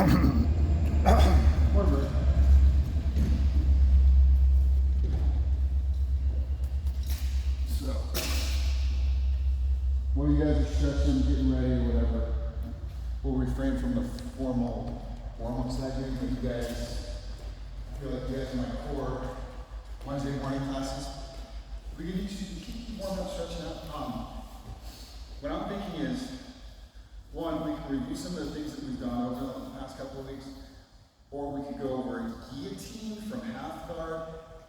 Whatever. So, while you guys are stretching, getting ready, or whatever, we'll refrain from the formal side here. But you guys, I feel like you guys are my core Wednesday morning classes. We can keep warming up, stretching out. What I'm thinking is, one, we can review some of the things that we've done over the past couple of weeks, or we could go over a guillotine from half guard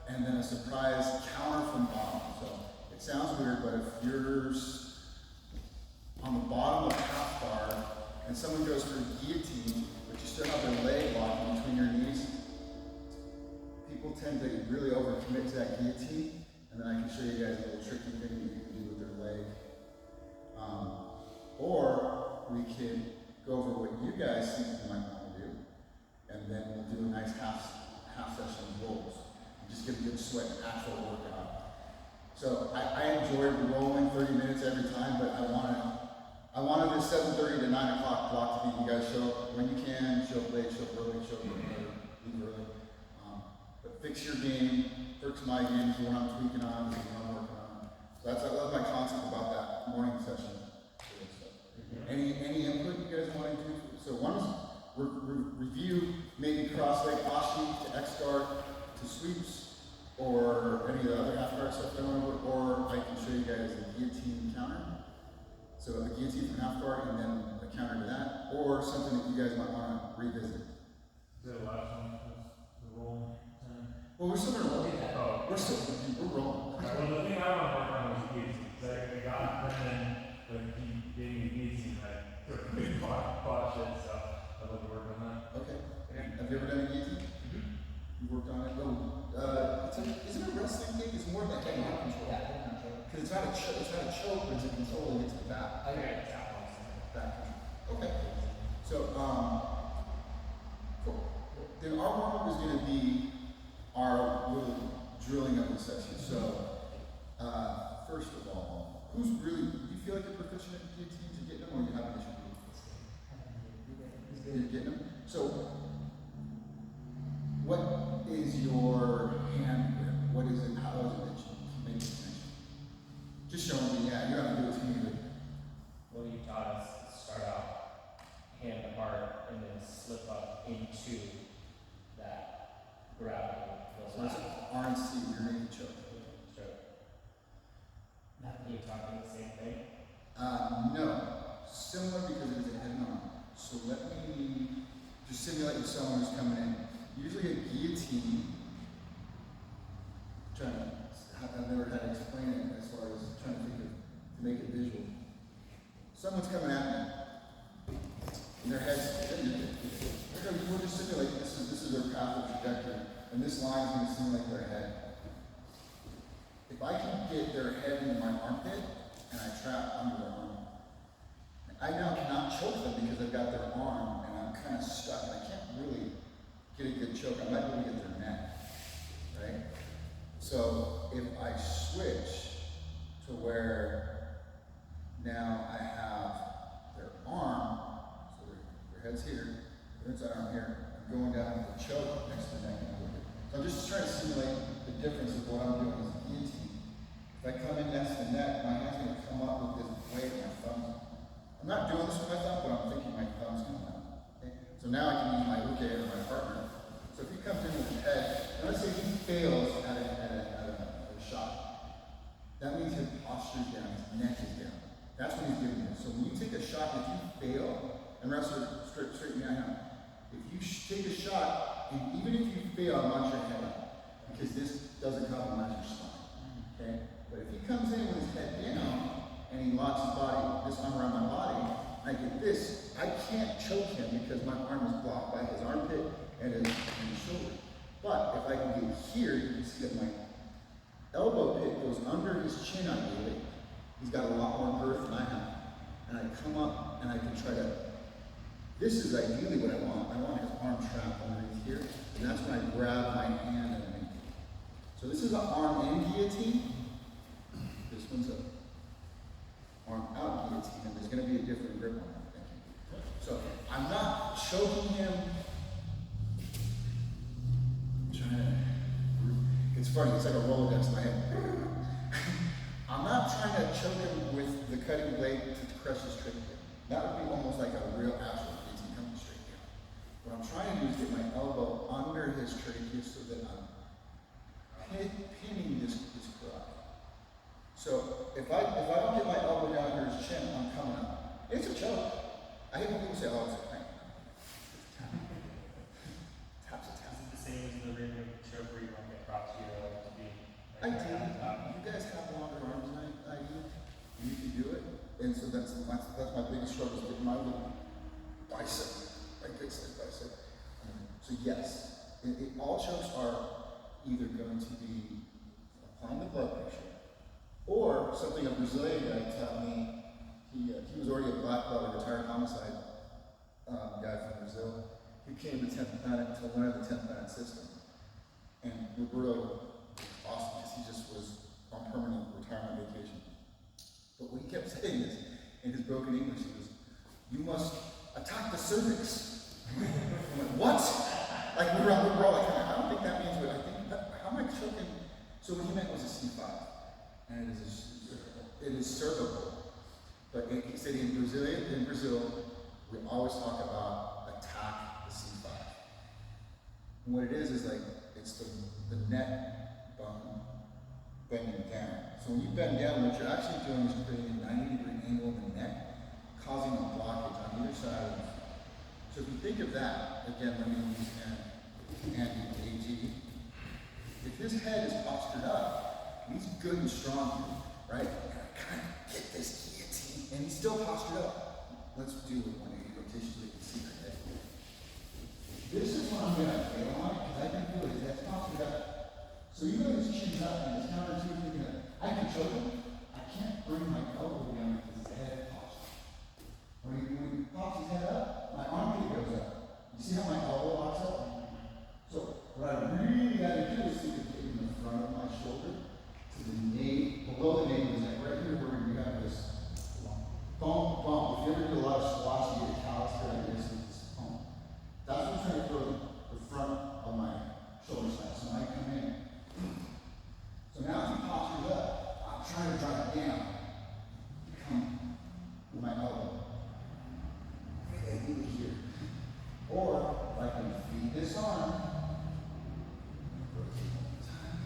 and then a surprise counter from bottom. So it sounds weird, but if you're on the bottom of half guard and someone goes for a guillotine, but you still have their leg locked between your knees, people tend to really overcommit to that guillotine, and then I can show you guys a little tricky thing that you can do with their leg. Or we can go over what you guys think you might want to do, and then we'll do a nice half session of rolls. Just get a good sweat, actual workout. So I enjoy rolling 30 minutes every time, but I wanted this 7:30 to 9 o'clock block to be, you guys show up when you can, show up late, show up early, show up early, leave early. But fix your game, fix my game is what I'm tweaking on, is what I'm working on. So I love my concept about that morning session. Any input you guys want to do? So one is review maybe cross leg ashi to X guard to sweeps, or any of the other half guard stuff I went over, or I can show you guys a guillotine counter. So a guillotine from half guard and then a counter to that, or something that you guys might want to revisit. The last one was the roll time. Well, we're still gonna roll. Oh. We're rolling. Well, the thing I want to work on was the guillotine. So I got and then he gave me the guillotine, I took a big botch it, so I'd love to work on that. Okay. Have you ever done a guillotine? You worked on it? Isn't it a wrestling thing? It's more like head control. Yeah, control. Because it's not a choke, but it's a control and it's the back. Okay. Back control. Okay. So, cool. Then our warm-up is going to be our little drilling of the session. So, first of all, do you feel like you're proficient at guillotines and getting them, or you have an issue with them? You're getting them? So, what is your hand grip? What is it? How is it that you make it tension? Just showing me, yeah, you don't have to do it to me, but Well, you taught us to start out hand apart and then slip up into that gravity. so it's RNC, rear naked choke. Sure. You talking the same thing? No. Similar because it is a head and arm. So let me just simulate with someone who's coming in. Usually a guillotine, I've never had to explain it as far as trying to think of, to make it visual. Someone's coming at me, and their head's, we'll just simulate, this is their path of trajectory, and this line is going to simulate their head. If I can get their head into my armpit, and I trap under their arm, I now cannot choke them because I've got their arm, and I'm kind of stuck, and I can't really get a good choke. I might be able to get their neck, right? So if I switch to where now I have their arm, so their head's here, their inside arm here, I'm going down with the choke next to the neck. So I'm just trying to simulate the difference of what I'm doing as a guillotine. If I come in next to the neck, my hand's going to come up with this weight and my thumbs. I'm not doing this with my thumb, but I'm thinking my thumb's coming out. Okay? So now I can use my uke or my partner. So if he comes in with his head, and let's say he fails at a shot, that means his posture's down, his neck is down. That's when he's giving it. So when you take a shot, if you fail, and wrestler straighten me out, if you take a shot, and even if you fail, launch your head up, because this doesn't compromise your spine. Okay? But if he comes in with his head down, and he locks his body, this arm around my body, I get this, I can't choke him because my arm is blocked by his armpit and his shoulder. But if I can get here, you can see that my elbow pit goes under his chin ideally. He's got a lot more girth than I have. And I come up and I can try to, this is ideally what I want. I want his arm trapped underneath here. And that's when I grab my hand underneath. So this is an arm in guillotine. This one's a arm out guillotine, and there's going to be a different grip on it. Thank you. So I'm not choking him. It's funny, it's like a Rolodex in my head. I'm not trying to choke him with the cutting blade to crush his trachea. That would be almost like a real actual breathing coming straight down. What I'm trying to do is get my elbow under his trachea so that I'm pinning this carotid. So if I don't get my elbow down under his chin, I'm coming up. It's a choke. I hate when people say, oh, it's a crank. Tap's a tap. Is it the same as the ring choke where you want to get props to your leg to be? I do. You guys have longer arms than I do. You can do it. And so that's my biggest struggle is getting my little bicep, my big stiff bicep. So yes, all chokes are either going to be applying the blood pressure, or something a Brazilian guy taught me. He was already a black belt, a retired homicide guy from Brazil. He came to 10th Planet to learn the 10th Planet system. And Roberto, awesome, because he just was on permanent retirement vacation. But what he kept saying is, in his broken English, he was, you must attack the cervix. I'm like, what? Like, we're all like, I don't think that means what I think. How am I choking? So what he meant was a C5. And it is cervical. But he said in Brazil, we always talk about attack the C5. And what it is like, it's the neck bone bending down. So when you bend down, what you're actually doing is creating a 90-degree angle in the neck, causing a blockage on either side of the. So if you think of that, again, let me use Andy AG. If his head is postured up, and he's good and strong, right? And I kind of get this guillotine, and he's still postured up. Let's do it 180 rotation so they can see the head. This is what I'm going to fail on, because I can feel his head's postured up. So even though his chin's up and his counterintuitive thinking, I can choke him, I can't bring my elbow down because his head pops. When he pops his head up, my armpit goes up. You see how my elbow locks up? So what I really got to do is think of taking the front of my shoulder to the nape, below the nape, is like right here where you have this bump. If you ever do a lot of squats, you get a callus here like this with this bump. That's what I'm trying to throw the front of my shoulder side. So when I come in, so now if he postures up, I'm trying to drive it down. Come with my elbow. Okay, move it here. Or I can feed this arm. Rotate one time.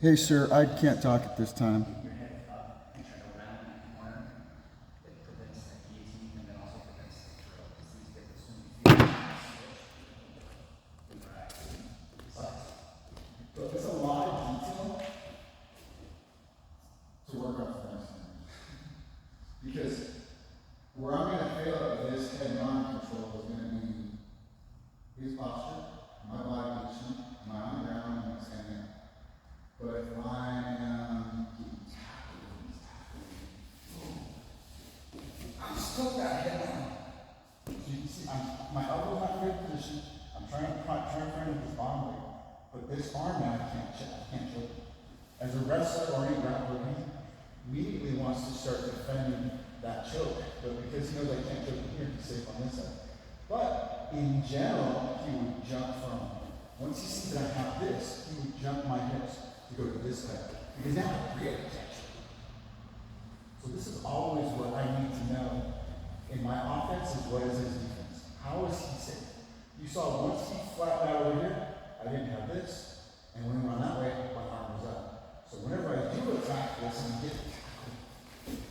Hey, sir, I can't talk at this time. Your head up and try to round that corner. It prevents that guillotine and then also prevents the drill. Because these get this one So it's a lot of detail to work on for next time. Because where I'm going to fail at this head-on control is going to be his posture, my body position, my on the ground, and my standing up. But if I am getting tackled, I'm still got head on. So you can see, my elbow's not in a good position. I'm trying to frame this arm weight. But this arm now I can't choke. As a wrestler or any grappler, he immediately wants to start defending that choke. But because he knows I can't choke from here, he's safe on this side. But in general, he would jump from, once he sees that I have this, he would jump my hips to go to this side. Because now I really can't choke. So this is always what I need to know. In my offense is what is his defense. How is he safe? You saw once he flattened out over here, I didn't have this, and when we went that way, my arm was up. So whenever I do attack this and get tackled,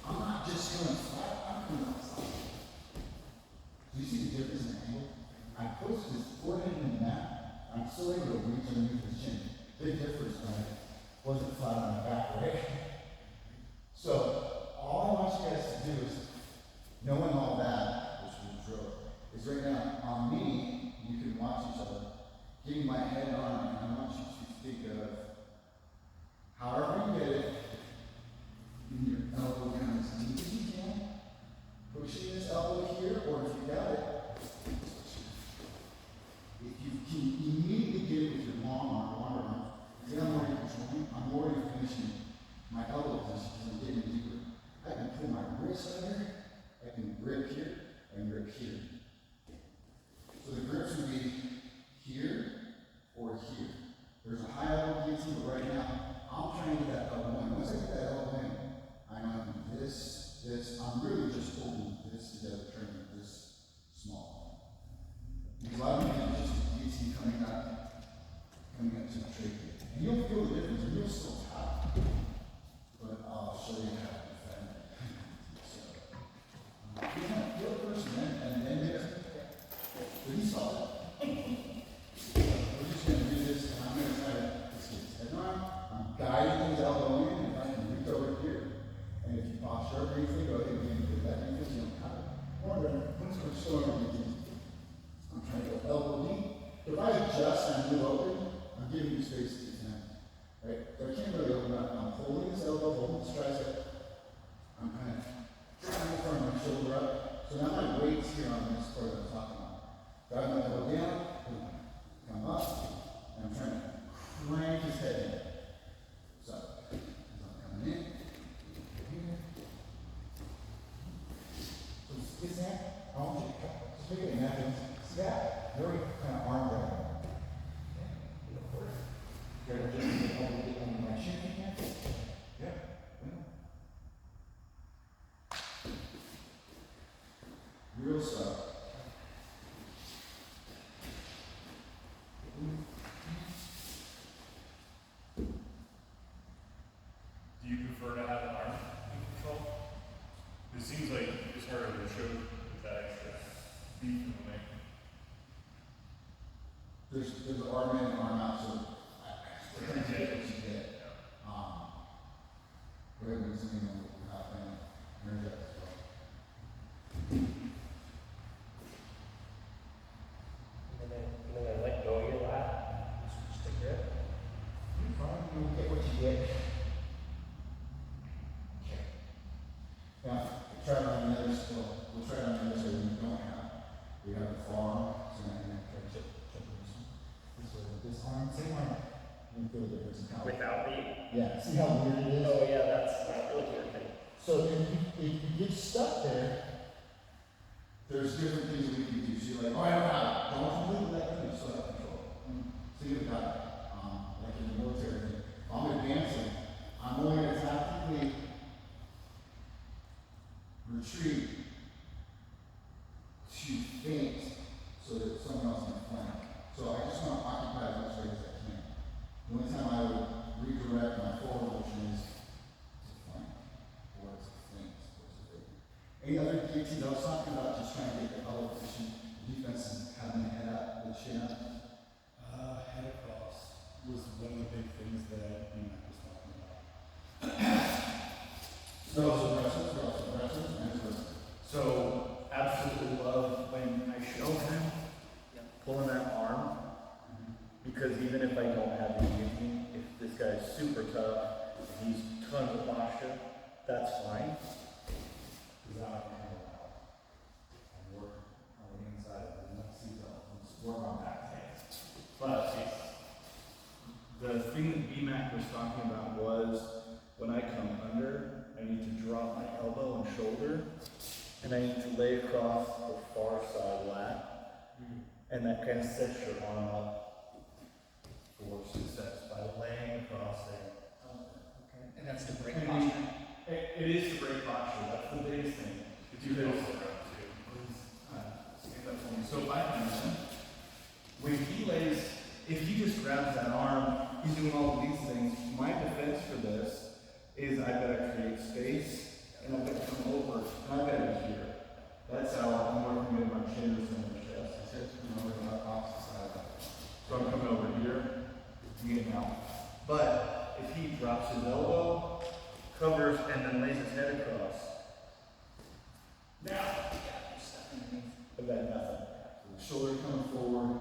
I'm not just going flat, I'm going outside. Do you see the difference in the angle? I pushed his forehead in the mat, I'm still able to reach underneath his chin. Big difference when I wasn't flat on my back, right? So all I want you guys to do is, knowing all that, which we drill, is right now, on me, you can watch each other, getting my head on, and I want you to think of, however you get it, getting your elbow down as deep as you can, pushing this elbow here, or if you got it, if you chest and I move open, I'm giving you space to use hands. Right? So I can't really open up. I'm holding this elbow, holding this tricep. I'm kind of trying to front my shoulder up. So now my weight's here on this part that I'm talking about. Drive my elbow down, come up, and I'm trying to crank his head in. So, as I'm coming in, here. So is that, I want you to just make it imagine, see that? Very kind of arm grab. You're just going to get on my shin again? Yeah. Real stuff. Do you prefer to have an arm in control? It seems like it's harder to show with that extra beat in the way. There's an arm in and arm out, so we're going to take what you get. Go ahead and zoom in on the top and there's that as well. And then let go of your lap. Just take your hip. You're fine, you'll get what you get. Okay. Now, try it on the other side. We'll try it on the other side we don't have. We have the forearm, so now you're going to try to chip this one. This way with this arm, same arm. You can feel the difference in power. Without me. Yeah, see how weird it is? Oh yeah, that's really irritating. So if you get stuck there, there's different things we can do. So you're like, oh, I don't have it. Don't completely let go. You still have control. So you've got it. Like in the military, if I'm advancing, I'm only going to tactically retreat to feint so that someone else can flank. So I just want to occupy as much space as I can. The only time I would redirect my forward motion is to flank or to feint. Any other details? I was talking about just trying to get the elbow position, defense, and having the head up, the chin up. Head across was one of the big things that BMAC was talking about. They're also aggressive, and aggressive. So, absolutely love when I show him pulling that arm, because even if I don't have the immunity, if this guy's super tough, if he's tons of posture, that's fine. Because now I can handle that. And work on the inside of the next seatbelt and just work on that thing. But the thing that BMAC was talking about was when I come under, I need to drop my elbow and shoulder, and I need to lay across the far side lat. And that kind of sets your arm up for success by laying across there. Okay. And that's the break And posture. It is the break posture. That's the biggest thing. It's usually also around too. Stand up for me. So if I can, when he lays, if he just grabs that arm, he's doing all of these things. My defense for this is I gotta create space and I gotta come over and I gotta be here. That's how I'm working with my chin in my chest. So I'm coming over here and getting out. But if he drops his elbow, covers, and then lays his head across, now Yeah, you're stuck underneath. I've got nothing. So the shoulder coming forward,